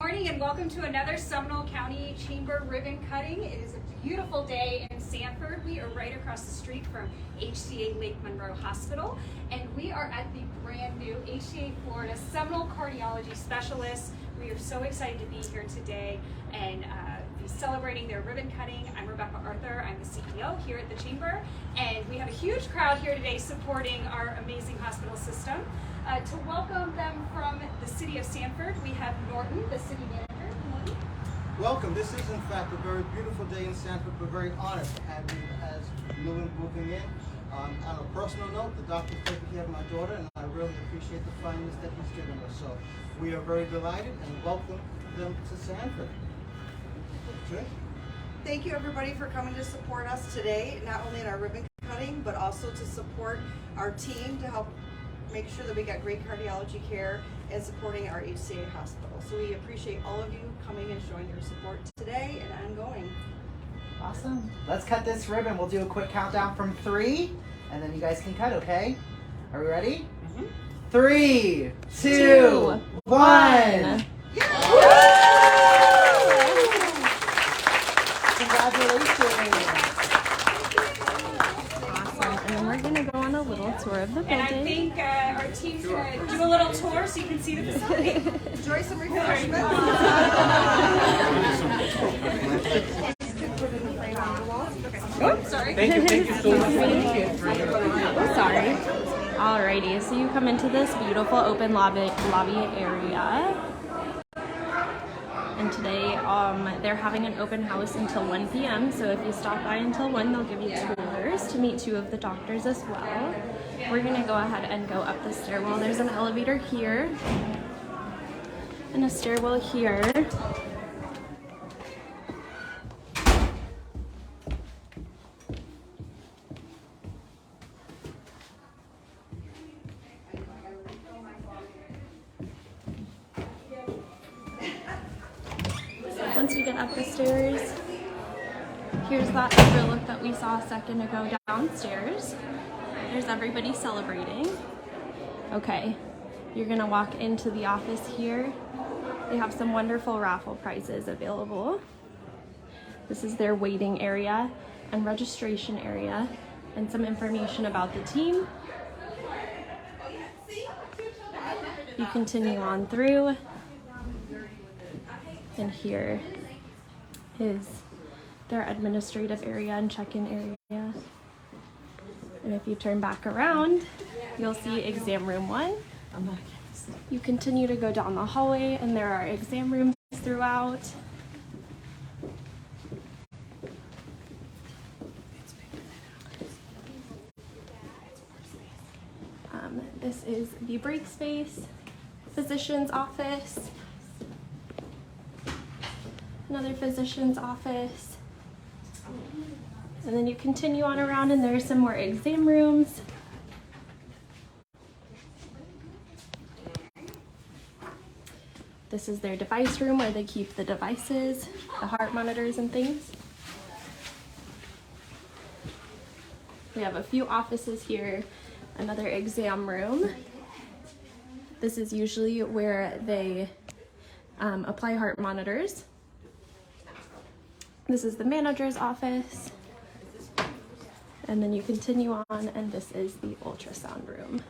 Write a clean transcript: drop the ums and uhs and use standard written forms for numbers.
morning and welcome to another Seminole County Chamber ribbon cutting. It is a beautiful day in Sanford. We are right across the street from HCA Lake Monroe Hospital, and we are at the brand new HCA Florida Seminole Cardiology Specialists. We are so excited to be here today and be celebrating their ribbon cutting. I'm Rebecca Arthur. I'm the CEO here at the Chamber, and we have a huge crowd here today supporting our amazing hospital system. To welcome them from the city of Sanford, we have Norton, the city manager. Norton. Welcome. This is in fact a very beautiful day in Sanford. We're very honored to have you as new and moving in. On a personal note, the doctor's taking care of my daughter, and I really appreciate the kindness that he's given us. So we are very delighted and welcome them to Sanford. Okay. Thank you everybody for coming to support us today, not only in our ribbon cutting, but also to support our team to help make sure that we got great cardiology care and supporting our HCA hospital. So we appreciate all of you coming and showing your support today and ongoing. Awesome. Let's cut this ribbon. We'll do a quick countdown from 3, and then you guys can cut, okay? Are we ready? 3, 2, 1. Congratulations. Awesome. And we're going to go on a little tour of the building. And I think our team's going to do a little tour so you can see the facility. Enjoy some refreshments. Oh, sorry. Thank you so much. Sorry. Alrighty, so you come into this beautiful open lobby area. And today they're having an open house until 1 p.m. So if you stop by until 1, they'll give you tours to meet 2 of the doctors as well. We're gonna go ahead and go up the stairwell. There's an elevator here and a stairwell here. Once we get up the stairs, here's that overlook that we saw a second ago downstairs. There's everybody celebrating. Okay, you're gonna walk into the office here. They have some wonderful raffle prizes available. This is their waiting area and registration area and some information about the team. You continue on through. And here is their administrative area and check-in area. And if you turn back around, you'll see exam room 1. You continue to go down the hallway and there are exam rooms throughout. This is the break space, physician's office, another physician's office, and then you continue on around and there are some more exam rooms. This is their device room where they keep the devices, the heart monitors and things. We have a few offices here, another exam room. This is usually where they apply heart monitors. This is the manager's office, and then you continue on, and this is the ultrasound room.